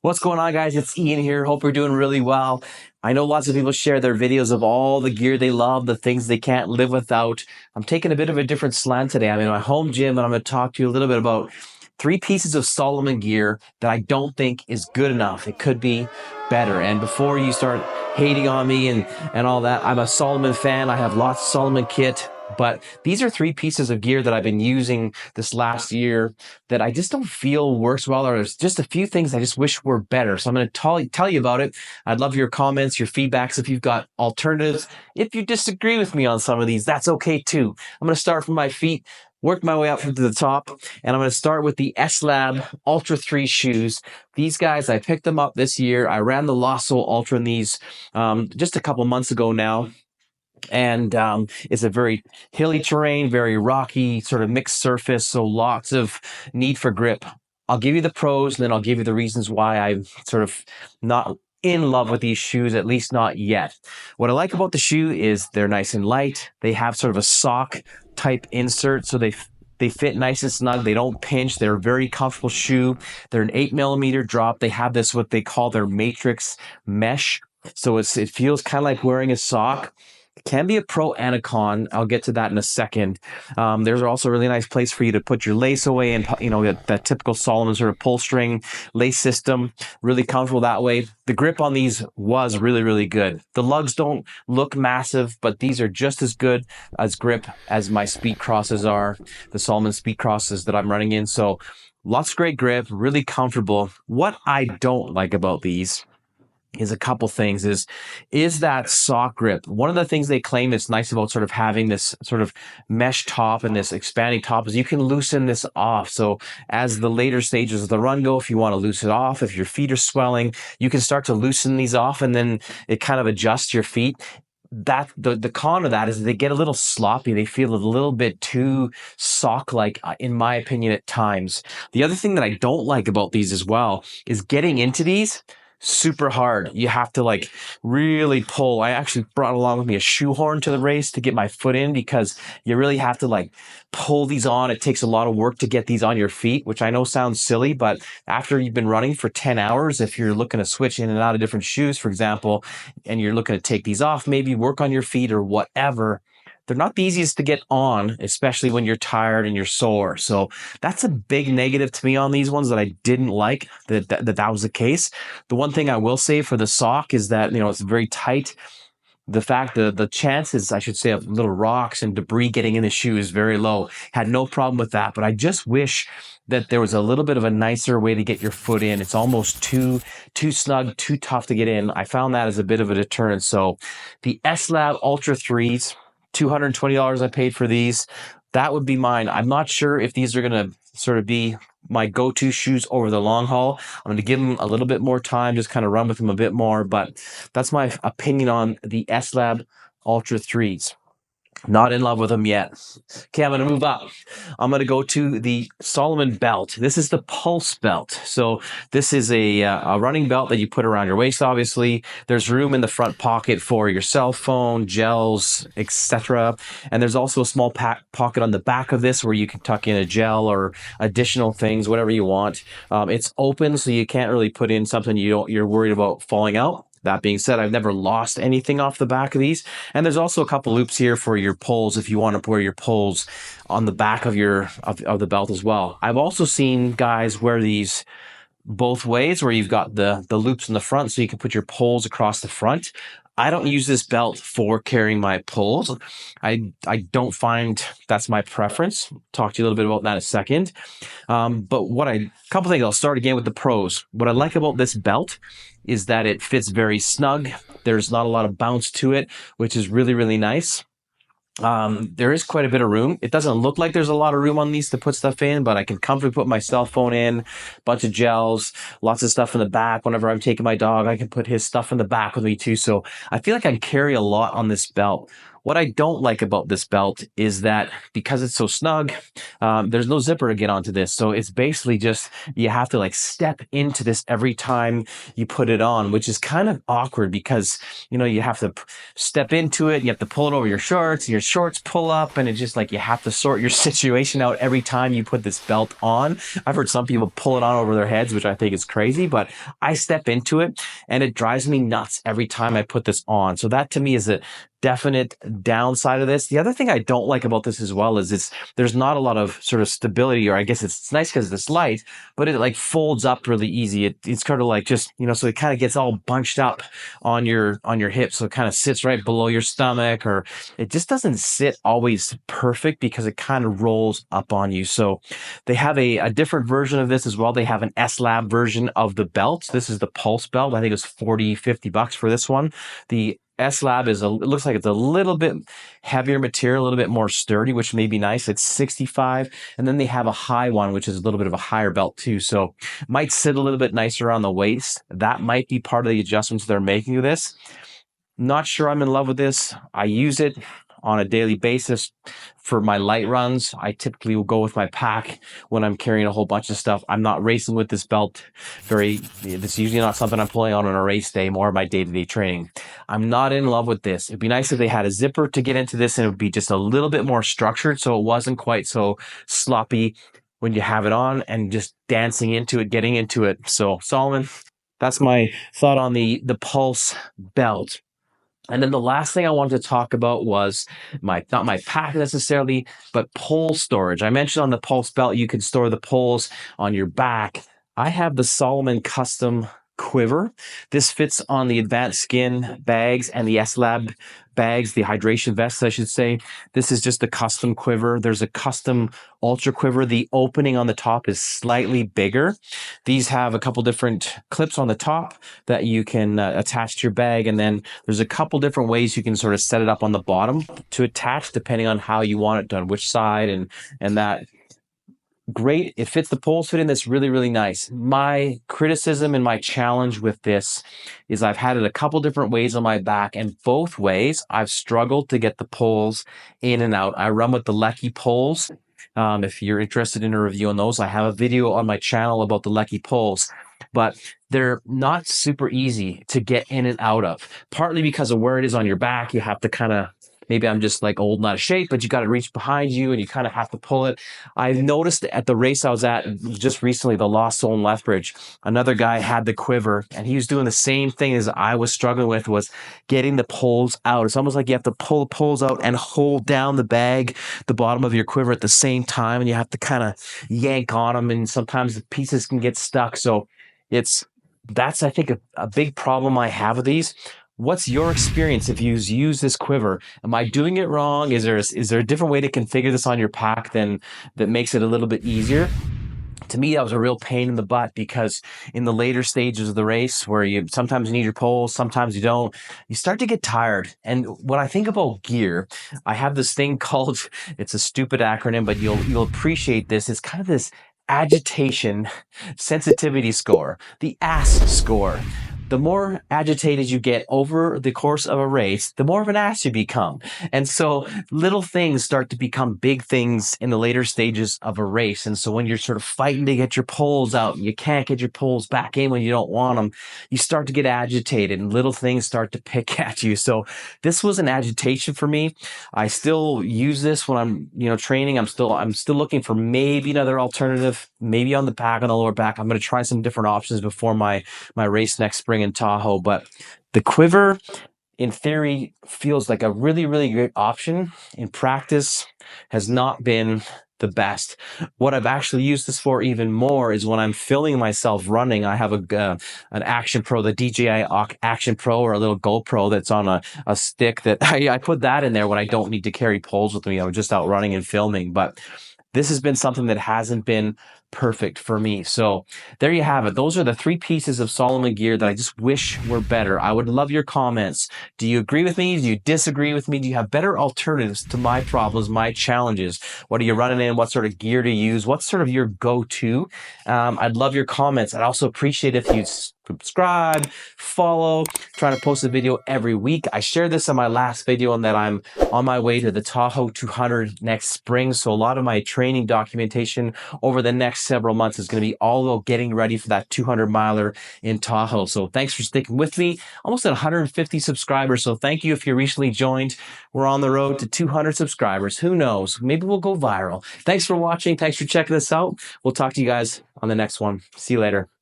What's going on, guys? It's Ian here. Hope you're doing really well. I know lots of people share their videos of all the gear they love, the things they can't live without. I'm taking a bit of a different slant today. I'm in my home gym, and I'm going to talk to you a little bit about 3 pieces of Salomon gear that I don't think is good enough. It could be better. And before you start hating on me and all that, I'm a Salomon fan. I have lots of Salomon kit. But these are 3 pieces of gear that I've been using this last year that I just don't feel works well, or there's just a few things I just wish were better. So I'm going to tell you about it. I'd love your comments, your feedbacks. If you've got alternatives, if you disagree with me on some of these, that's okay too. I'm going to start from my feet, work my way up to the top, and I'm going to start with the S-Lab Ultra 3 shoes. These guys, I picked them up this year. I ran the Lasso Ultra in these just a couple months ago now. And it's a very hilly terrain, very rocky, sort of mixed surface, so lots of need for grip. I'll give you the pros, and then I'll give you the reasons why I'm sort of not in love with these shoes, at least not yet. What I like about the shoe is they're nice and light. They have sort of a sock type insert, so they fit nice and snug. They don't pinch. They're a very comfortable shoe. They're an 8mm drop. They have this, what they call their matrix mesh. So it feels kind of like wearing a sock. Can be a pro and a con. I'll get to that in a second. There's also a really nice place for you to put your lace away, and that typical Salomon sort of pull string lace system. Really comfortable that way. The grip on these was really, really good. The lugs don't look massive, but these are just as good as grip as my Speed Crosses are, the Salomon Speed Crosses that I'm running in. So lots of great grip, really comfortable. What I don't like about these is a couple things is that sock grip. One of the things they claim is nice about sort of having this sort of mesh top and this expanding top is you can loosen this off. So as the later stages of the run go, if you want to loosen it off, if your feet are swelling, you can start to loosen these off, and then it kind of adjusts your feet. That the con of that is they get a little sloppy. They feel a little bit too sock-like, in my opinion, at times. The other thing that I don't like about these as well is getting into these super hard. You have to like really pull. I actually brought along with me a shoehorn to the race to get my foot in, because you really have to like pull these on. It takes a lot of work to get these on your feet, which I know sounds silly, but after you've been running for 10 hours, if you're looking to switch in and out of different shoes, for example, and you're looking to take these off, maybe work on your feet or whatever, they're not the easiest to get on, especially when you're tired and you're sore. So that's a big negative to me on these ones that I didn't like, that was the case. The one thing I will say for the sock is that, it's very tight. The fact the chances, I should say, of little rocks and debris getting in the shoe is very low. Had no problem with that, but I just wish that there was a little bit of a nicer way to get your foot in. It's almost too snug, too tough to get in. I found that as a bit of a deterrent. So the S-Lab Ultra 3s, $220 I paid for these. That would be mine. I'm not sure if these are going to sort of be my go-to shoes over the long haul. I'm going to give them a little bit more time, just kind of run with them a bit more. But that's my opinion on the S-Lab Ultra 3s. Not in love with them yet. Okay, I'm going to move up. I'm going to go to the Salomon belt. This is the Pulse Belt. So this is a running belt that you put around your waist, obviously. There's room in the front pocket for your cell phone, gels, etc. And there's also a small pocket on the back of this where you can tuck in a gel or additional things, whatever you want. It's open, so you can't really put in something you're worried about falling out. That being said, I've never lost anything off the back of these. And there's also a couple loops here for your poles if you want to wear your poles on the back of the belt as well. I've also seen guys wear these both ways, where you've got the loops in the front so you can put your poles across the front. I don't use this belt for carrying my poles. I don't find that's my preference. Talk to you a little bit about that in a second. But couple things. I'll start again with the pros. What I like about this belt is that it fits very snug. There's not a lot of bounce to it, which is really, really nice. There is quite a bit of room. It doesn't look like there's a lot of room on these to put stuff in, but I can comfortably put my cell phone in, bunch of gels, lots of stuff in the back. Whenever I'm taking my dog, I can put his stuff in the back with me too. So I feel like I carry a lot on this belt. What I don't like about this belt is that because it's so snug, there's no zipper to get onto this. So it's basically just, you have to like step into this every time you put it on, which is kind of awkward because, you know, you have to step into it, you have to pull it over your shorts, and your shorts pull up, and it's just like you have to sort your situation out every time you put this belt on. I've heard some people pull it on over their heads, which I think is crazy, but I step into it and it drives me nuts every time I put this on. So that to me is a definite downside of this. The other thing I don't like about this as well is there's not a lot of sort of stability, or I guess it's nice because it's light, but it like folds up really easy. It's kind of like just, you know, so it kind of gets all bunched up on your hips. So it kind of sits right below your stomach, or it just doesn't sit always perfect because it kind of rolls up on you. So they have a different version of this as well. They have an S Lab version of the belt. This is the Pulse Belt. I think it's 40, 50 bucks for this one. The S Lab it looks like it's a little bit heavier material, a little bit more sturdy, which may be nice. It's 65. And then they have a high one, which is a little bit of a higher belt too. So might sit a little bit nicer on the waist. That might be part of the adjustments they're making to this. Not sure I'm in love with this. I use it on a daily basis for my light runs. I typically will go with my pack when I'm carrying a whole bunch of stuff. I'm not racing with this belt it's usually not something I'm pulling on a race day, more of my day-to-day training. I'm not in love with this. It'd be nice if they had a zipper to get into this, and it would be just a little bit more structured so it wasn't quite so sloppy when you have it on and just dancing into it, getting into it. So Salomon, that's my thought on the Pulse Belt. And then the last thing I wanted to talk about was not my pack necessarily, but pole storage. I mentioned on the Pulse Belt, you can store the poles on your back. I have the Salomon Custom Quiver. This fits on the Advanced Skin bags and the S Lab bags, the hydration vests, I should say. This is just a custom quiver. There's a custom ultra quiver. The opening on the top is slightly bigger. These have a couple different clips on the top that you can attach to your bag. And then there's a couple different ways you can sort of set it up on the bottom to attach depending on how you want it done, which side and that. Great. It fits the poles fit in this really, really nice. My criticism and my challenge with this is I've had it a couple different ways on my back, and both ways I've struggled to get the poles in and out. I run with the Lecky poles. If you're interested in a review on those, I have a video on my channel about the Lecky poles, but they're not super easy to get in and out of, partly because of where it is on your back. You have to kind of, maybe I'm just like old and out of shape, but you got to reach behind you and you kind of have to pull it. I've noticed at the race I was at just recently, the Lost Soul in Lethbridge, another guy had the quiver and he was doing the same thing as I was struggling with, was getting the poles out. It's almost like you have to pull the poles out and hold down the bag, the bottom of your quiver at the same time. And you have to kind of yank on them. And sometimes the pieces can get stuck. So that's, I think, a big problem I have with these. What's your experience if you use this quiver? Am I doing it wrong? Is there a different way to configure this on your pack that makes it a little bit easier? To me, that was a real pain in the butt, because in the later stages of the race, where you sometimes need your poles, sometimes you don't, you start to get tired. And when I think about gear, I have this thing called, it's a stupid acronym, but you'll appreciate this. It's kind of this agitation sensitivity score, the ASS score. The more agitated you get over the course of a race, the more of an ass you become. And so little things start to become big things in the later stages of a race. And so when you're sort of fighting to get your poles out and you can't get your poles back in when you don't want them, you start to get agitated and little things start to pick at you. So this was an agitation for me. I still use this when I'm, training. I'm still looking for maybe another alternative, maybe on the back, on the lower back. I'm going to try some different options before my race next spring in Tahoe. But the quiver, in theory, feels like a really, really great option. In practice, has not been the best. What I've actually used this for even more is when I'm filming myself running. I have an Action Pro, the DJI Action Pro, or a little GoPro that's on a stick that I put that in there when I don't need to carry poles with me. I'm just out running and filming. But this has been something that hasn't been perfect for me. So there you have it. Those are the 3 pieces of Salomon gear that I just wish were better. I would love your comments. Do you agree with me? Do you disagree with me? Do you have better alternatives to my problems, my challenges? What are you running in? What sort of gear to use? What's sort of your go-to? I'd love your comments. I'd also appreciate if you subscribe, follow, try to post a video every week. I shared this in my last video on that I'm on my way to the Tahoe 200 next spring. So a lot of my training documentation over the next several months is going to be all about getting ready for that 200 miler in Tahoe. So thanks for sticking with me. Almost at 150 subscribers. So thank you if you recently joined. We're on the road to 200 subscribers. Who knows? Maybe we'll go viral. Thanks for watching. Thanks for checking this out. We'll talk to you guys on the next one. See you later.